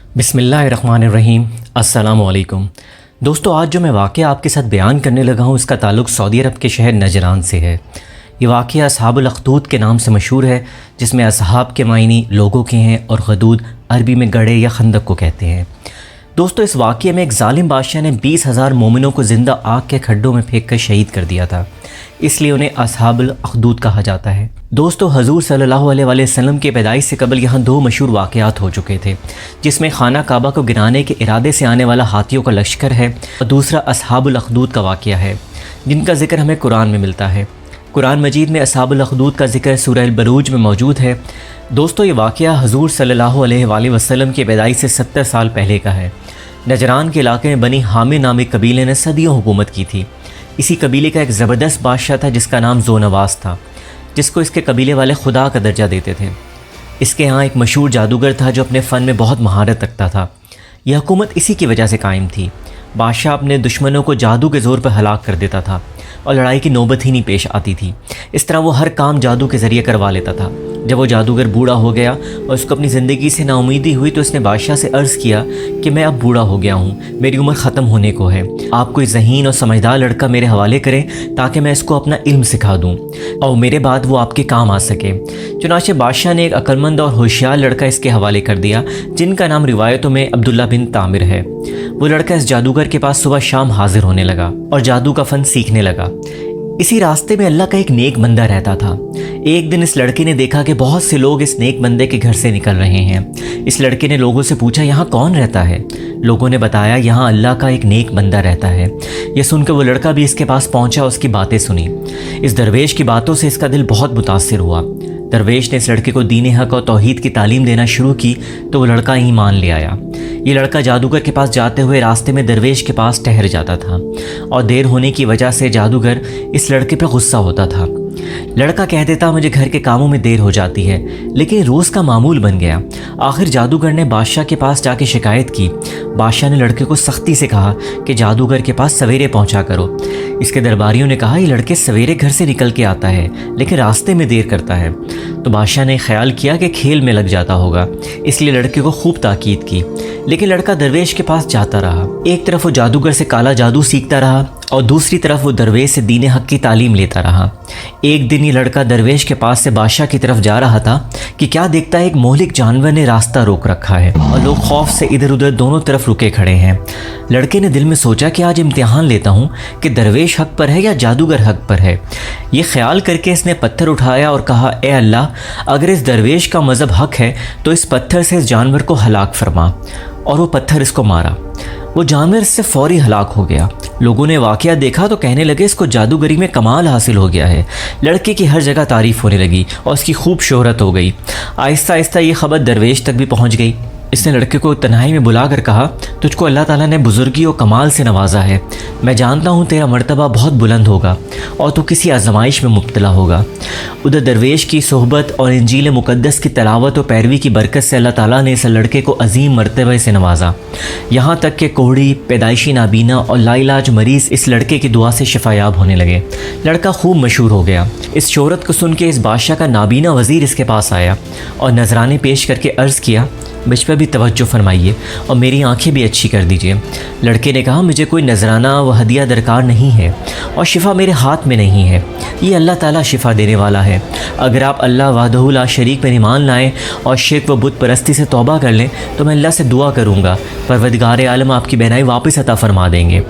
बिस्मिल्लाहिर्रहमानिर्रहीम। अस्सलाम वालेकुम दोस्तों, आज जो मैं वाक़या आपके साथ बयान करने लगा हूँ उसका ताल्लुक़ सऊदी अरब के शहर नजरान से है। ये वाक़या असहाबुल अख़दूद के नाम से मशहूर है, जिसमें असहाब के मायने लोगों के हैं और ग़दूद अरबी में गड्ढे या खंदक को कहते हैं। दोस्तों, इस वाक़ये में एक ज़ालिम बादशाह ने 20,000 मोमिनों को ज़िंदा आग के खड्डों में फेंक कर शहीद कर दिया था, इसलिए उन्हें असहाबुल अख़दूद कहा जाता है। दोस्तों, हजूर सल्लल्लाहु अलैहि वसल्लम की पैदाइश से कबल यहाँ 2 मशहूर वाक़यात हो चुके थे, जिसमें खाना काबा को गिराने के इरादे से आने वाला हाथियों का लश्कर है और दूसरा असहाबुल अख़दूद का वाक़या है, जिनका ज़िक्र हमें कुरान में मिलता है। कुरान मजीद में असहाबुल अख़दूद का ज़िक्र सूरह अल-बरूज में मौजूद है। दोस्तों, ये वाक़या हजूर सल्लल्लाहु अलैहि वसल्लम की पैदाइश से 70 साल पहले का है। नजरान के इलाके में बनी हामिर नामी कबीले ने सदियों हुकूमत की थी। इसी कबीले का एक ज़बरदस्त बादशाह था जिसका नाम ज़ोनवास था, जिसको इसके कबीले वाले खुदा का दर्जा देते थे। इसके यहाँ एक मशहूर जादूगर था जो अपने फ़न में बहुत महारत रखता था। यह हुकूमत इसी की वजह से कायम थी। बादशाह अपने दुश्मनों को जादू के ज़ोर पर हलाक कर देता था और लड़ाई की नौबत ही नहीं पेश आती थी। इस तरह वो हर काम जादू के ज़रिए करवा लेता था। जब वो जादूगर बूढ़ा हो गया और उसको अपनी ज़िंदगी से नाउमीदी हुई तो उसने बादशाह से अर्ज़ किया कि मैं अब बूढ़ा हो गया हूँ, मेरी उम्र ख़त्म होने को है, आप कोई ज़हीन और समझदार लड़का मेरे हवाले करें ताकि मैं इसको अपना इल्म सिखा दूँ और मेरे बाद वो आपके काम आ सके। चुनांचे बादशाह ने एक अक्लमंद और होशियार लड़का इसके हवाले कर दिया, जिनका नाम रिवायतों में अब्दुल्ला बिन तामिर है। वो लड़का इस जादूगर के पास सुबह शाम हाजिर होने लगा और जादू का फ़न सीखने लगा। इसी रास्ते में अल्लाह का एक नेक बंदा रहता था। एक दिन इस लड़के ने देखा कि बहुत से लोग इस नेक बंदे के घर से निकल रहे हैं। इस लड़के ने लोगों से पूछा, यहाँ कौन रहता है? लोगों ने बताया, यहाँ अल्लाह का एक नेक बंदा रहता है। यह सुनकर वो लड़का भी इसके पास पहुँचा, उसकी बातें सुनी। इस दरवेश की बातों से इसका दिल बहुत मुतासिर हुआ। दरवेश ने इस लड़के को दीन हक और तौहीद की तालीम देना शुरू की तो वो लड़का ईमान ले आया। ये लड़का जादूगर के पास जाते हुए रास्ते में दरवेश के पास ठहर जाता था और देर होने की वजह से जादूगर इस लड़के पर गुस्सा होता था। लड़का कह देता, मुझे घर के कामों में देर हो जाती है, लेकिन रोज़ का मामूल बन गया। आखिर जादूगर ने बादशाह के पास जाके शिकायत की। बादशाह ने लड़के को सख्ती से कहा कि जादूगर के पास सवेरे पहुंचा करो। इसके दरबारियों ने कहा, ये लड़के सवेरे घर से निकल के आता है लेकिन रास्ते में देर करता है। तो बादशाह ने ख्याल किया कि खेल में लग जाता होगा, इसलिए लड़के को खूब ताकीद की, लेकिन लड़का दरवेश के पास जाता रहा। एक तरफ वो जादूगर से काला जादू सीखता रहा और दूसरी तरफ वो दरवेश से दीन हक की तालीम लेता रहा। एक दिन ये लड़का दरवेश के पास से बादशाह की तरफ जा रहा था कि क्या देखता है, एक मोहलिक जानवर ने रास्ता रोक रखा है और लोग खौफ से इधर उधर दोनों तरफ रुके खड़े हैं। लड़के ने दिल में सोचा कि आज इम्तिहान लेता हूँ कि दरवेश हक पर है या जादूगर हक पर है। ये ख्याल करके इसने पत्थर उठाया और कहा, ए अल्लाह, अगर इस दरवेश का मज़हब हक है तो इस पत्थर से इस जानवर को हलाक फरमा। और वो पत्थर इसको मारा। वो जानवर इससे फौरी हलाक हो गया। लोगों ने वाक़या देखा तो कहने लगे, इसको जादूगरी में कमाल हासिल हो गया है। लड़के की हर जगह तारीफ़ होने लगी और इसकी खूब शोहरत हो गई। आहिस्ता आहिस्ता ये खबर दरवेश तक भी पहुंच गई। इसने लड़के को तन्हाई में बुलाकर कहा, तुझको अल्लाह ताला ने बुजुर्गी और कमाल से नवाजा है। मैं जानता हूँ तेरा मर्तबा बहुत बुलंद होगा और तू किसी आजमाइश में मुब्तला होगा। उधर दरवेश की सोहबत और इंजील मुक़द्दस की तलावत और पैरवी की बरकत से अल्लाह ताला ने इस लड़के को अजीम मर्तबे से नवाजा। यहाँ तक कि कोहड़ी, पैदाइशी नाबीना और लाइलाज मरीज़ इस लड़के की दुआ से शिफायाब होने लगे। लड़का खूब मशहूर हो गया। इस शोहरत को सुन के इस बादशाह का नाबीना वज़ीर इसके पास आया और नजराने पेश करके अर्ज़ किया, मुझ पर भी तवज्जो फरमाइए और मेरी आंखें भी अच्छी कर दीजिए। लड़के ने कहा, मुझे कोई नजराना व हदिया दरकार नहीं है और शिफा मेरे हाथ में नहीं है, ये अल्लाह ताला शिफा देने वाला है। अगर आप अल्लाह वहदहू ला शरीक पर ईमान लाएं और शिर्क व बुत परस्ती से तौबा कर लें तो मैं अल्लाह से दुआ करूँगा, परवरदिगार आलम आपकी बहनाई वापस अता फरमा देंगे।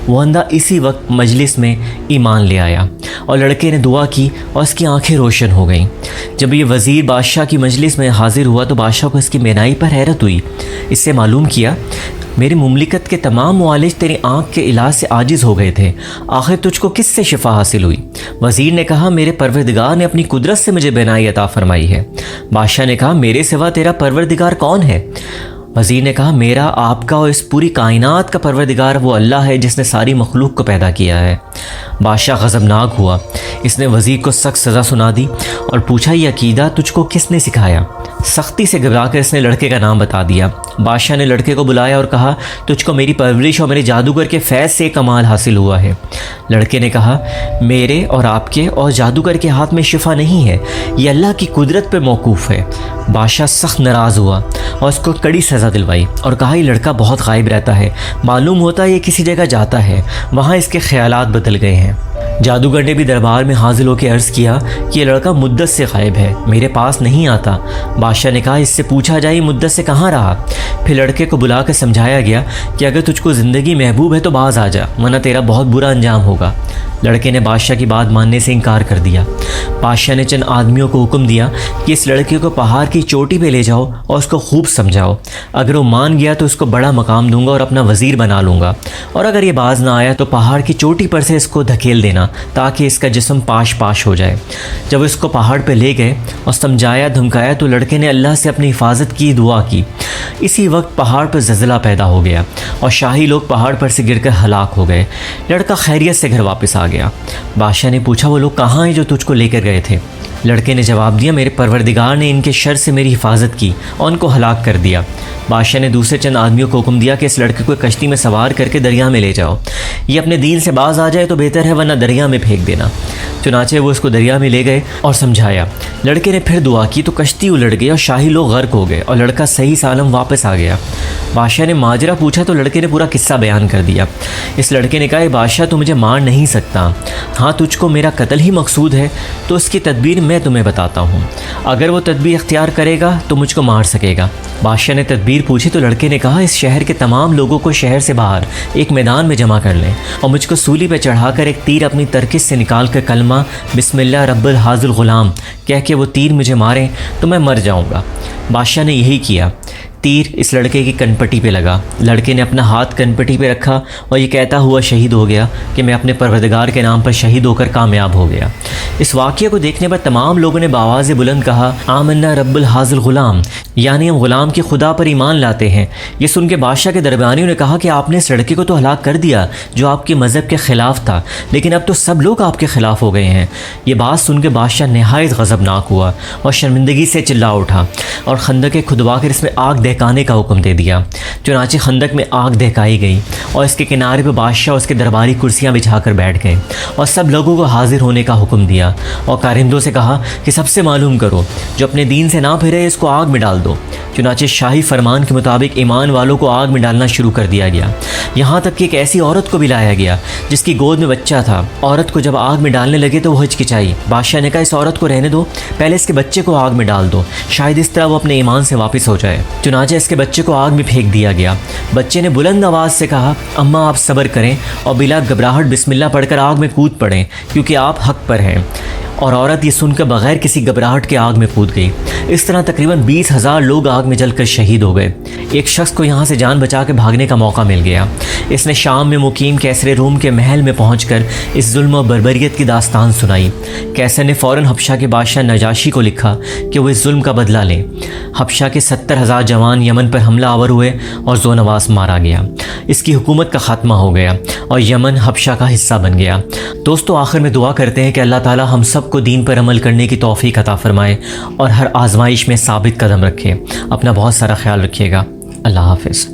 वो बंदा इसी वक्त मजलिस में ईमान ले आया और लड़के ने दुआ की और इसकी आंखें रोशन हो गईं। जब ये वज़ीर बादशाह की मजलिस में हाजिर हुआ तो बादशाह को इसकी बेनाई पर हैरत हुई। इससे मालूम किया, मेरी मुमलिकत के तमाम मुआलिज तेरी आँख के इलाज से आजिज़ हो गए थे, आखिर तुझको किससे शिफा हासिल हुई? वज़ीर ने कहा, मेरे परवरदिगार ने अपनी कुदरत से मुझे बेनाई अता फरमाई है। बादशाह ने कहा, मेरे सिवा तेरा परवरदिगार कौन है? वज़ीर ने कहा, मेरा, आपका और इस पूरी कायनात का परवरदिगार वो अल्लाह है जिसने सारी मखलूक को पैदा किया है। बादशाह गज़बनाक हुआ। इसने वज़ीर को सख्त सज़ा सुना दी और पूछा, ये अकीदा तुझको किसने सिखाया? سختی سے گھبرا کر اس نے لڑکے کا نام بتا دیا۔ بادشاہ نے لڑکے کو بلایا اور کہا تجھ کو میری پرورش اور میرے جادوگر کے فیض سے کمال حاصل ہوا ہے۔ لڑکے نے کہا میرے اور آپ کے اور جادوگر کے ہاتھ میں شفا نہیں ہے، یہ اللہ کی قدرت پہ موقوف ہے۔ بادشاہ سخت ناراض ہوا اور اس کو کڑی سزا دلوائی اور کہا یہ لڑکا بہت غائب رہتا ہے، معلوم ہوتا ہے یہ کسی جگہ جاتا ہے، وہاں اس کے خیالات بدل گئے ہیں۔ جادوگر نے بھی دربار میں حاضر ہو کے عرض کیا کہ یہ لڑکا مدت سے غائب ہے، میرے پاس نہیں آتا۔ بادشاہ نے کہا اس سے پوچھا جائے مدت سے کہاں رہا۔ پھر لڑکے کو بلا کر سمجھایا گیا کہ اگر تجھ کو زندگی محبوب ہے تو باز آ جا، ورنہ تیرا بہت برا انجام ہوگا۔ لڑکے نے بادشاہ کی بات ماننے سے انکار کر دیا۔ بادشاہ نے چند آدمیوں کو حکم دیا کہ اس لڑکے کو پہاڑ کی چوٹی پہ لے جاؤ اور اس کو خوب سمجھاؤ، اگر وہ مان گیا تو اس کو بڑا مقام دوں گا اور اپنا وزیر بنا لوں گا، اور اگر یہ باز نہ آیا تو پہاڑ کی چوٹی پر سے اس کو دھکیل دینا تاکہ اس کا جسم پاش پاش ہو جائے۔ جب اس کو پہاڑ پہ لے گئے اور سمجھایا دھمکایا تو لڑکے نے اللہ سے اپنی حفاظت کی دعا کی۔ اسی وقت پہاڑ پر زلزلہ پیدا ہو گیا اور شاہی لوگ پہاڑ پر سے گر کر ہلاک ہو گئے۔ لڑکا خیریت سے گھر واپس آ گیا۔ بادشاہ نے پوچھا وہ لوگ کہاں ہیں جو تجھ کو لے کر گئے تھے؟ لڑکے نے جواب دیا میرے پروردگار نے ان کے شر سے میری حفاظت کی اور ان کو ہلاک کر دیا۔ بادشاہ نے دوسرے چند آدمیوں کو حکم دیا کہ اس لڑکے کو کشتی میں سوار کر کے دریا میں لے جاؤ، یہ اپنے دین سے باز آ جائے تو بہتر ہے ورنہ دریا میں پھینک دینا۔ چنانچہ وہ اس کو دریا میں لے گئے اور سمجھایا۔ لڑکے نے پھر دعا کی تو کشتی الٹ گئی اور شاہی لوگ غرق ہو گئے اور لڑکا صحیح سالم واپس آ گیا۔ بادشاہ نے ماجرا پوچھا تو لڑکے نے پورا قصہ بیان کر دیا۔ اس لڑکے نے کہا اے بادشاہ تو مجھے مار نہیں سکتا، ہاں تجھ کو میرا قتل ہی مقصود ہے تو اس کی تدبیر میں تمہیں بتاتا ہوں، اگر وہ تدبیر اختیار کرے گا تو مجھ کو مار سکے گا۔ بادشاہ نے تدبیر پوچھی تو لڑکے نے کہا اس شہر کے تمام لوگوں کو شہر سے باہر ایک میدان میں جمع کر لیں اور مجھ کو سولی پہ چڑھا کر ایک تیر اپنی ترکش سے نکال کر کلمہ بسم اللہ رب الحاظ الغلام کہہ کے وہ تیر مجھے ماریں تو میں مر جاؤں گا۔ بادشاہ نے یہی کیا۔ تیر اس لڑکے کی کنپٹی پہ لگا، لڑکے نے اپنا ہاتھ کنپٹی پہ رکھا اور یہ کہتا ہوا شہید ہو گیا کہ میں اپنے پروردگار کے نام پر شہید ہو کر کامیاب ہو گیا۔ اس واقعے کو دیکھنے پر تمام لوگوں نے بآواز بلند کہا آمنا رب الحاظ الغلام، یعنی ہم غلام کے خدا پر ایمان لاتے ہیں۔ یہ سن کے بادشاہ کے درباریوں نے کہا کہ آپ نے اس لڑکے کو تو ہلاک کر دیا جو آپ کے مذہب کے خلاف تھا، لیکن اب تو سب لوگ آپ کے خلاف ہو گئے ہیں۔ یہ بات سن کے بادشاہ نہایت غضبناک ہوا اور شرمندگی سے چلا اٹھا اور خندقیں کھدوا کر اس میں آگ دہکانے کا حکم دے دیا۔ چنانچہ خندق میں آگ دہکائی گئی اور اس کے کنارے پہ بادشاہ اس کے درباری کرسیاں بچھا کر بیٹھ گئے اور سب لوگوں کو حاضر ہونے کا حکم دیا اور کارندوں سے کہا کہ سب سے معلوم کرو، جو اپنے دین سے نہ پھرے اس کو آگ میں ڈال دو۔ چنانچہ شاہی فرمان کے مطابق ایمان والوں کو آگ میں ڈالنا شروع کر دیا گیا، یہاں تک کہ ایک ایسی عورت کو بھی لایا گیا جس کی گود میں بچہ تھا۔ عورت کو جب آگ میں ڈالنے لگے تو وہ ہچکچائی۔ بادشاہ نے کہا اس عورت کو رہنے دو، پہلے اس کے بچے کو آگ میں ڈال دو، شاید اس طرح وہ اپنے ایمان سے واپس ہو جائے۔ چنانچہ اس کے بچے کو آگ میں پھینک دیا گیا۔ بچے نے بلند آواز سے کہا اماں آپ صبر کریں اور بلا گھبراہٹ بسم اللہ پڑھ کر آگ میں کود پڑیں کیونکہ آپ حق پر ہیں، اور عورت یہ سن کر بغیر کسی گھبراہٹ کے آگ میں کود گئی۔ اس طرح تقریباً 20,000 لوگ آگ میں جل کر شہید ہو گئے۔ ایک شخص کو یہاں سے جان بچا کے بھاگنے کا موقع مل گیا۔ اس نے شام میں مقیم کیسر روم کے محل میں پہنچ کر اس ظلم و بربریت کی داستان سنائی۔ کیسر نے فوراً حبشہ کے بادشاہ نجاشی کو لکھا کہ وہ اس ظلم کا بدلہ لیں۔ حبشہ کے 70,000 جوان یمن پر حملہ آور ہوئے اور زونواس مارا گیا۔ اس کی حکومت کا خاتمہ ہو گیا اور یمن حبشہ کا حصہ بن گیا۔ دوستو آخر میں دعا کرتے ہیں کہ اللہ تعالی ہم سب کو دین پر عمل کرنے کی توفیق عطا فرمائے اور ہر آزمائش میں ثابت قدم رکھے۔ اپنا بہت سارا خیال رکھیے گا۔ اللہ حافظ۔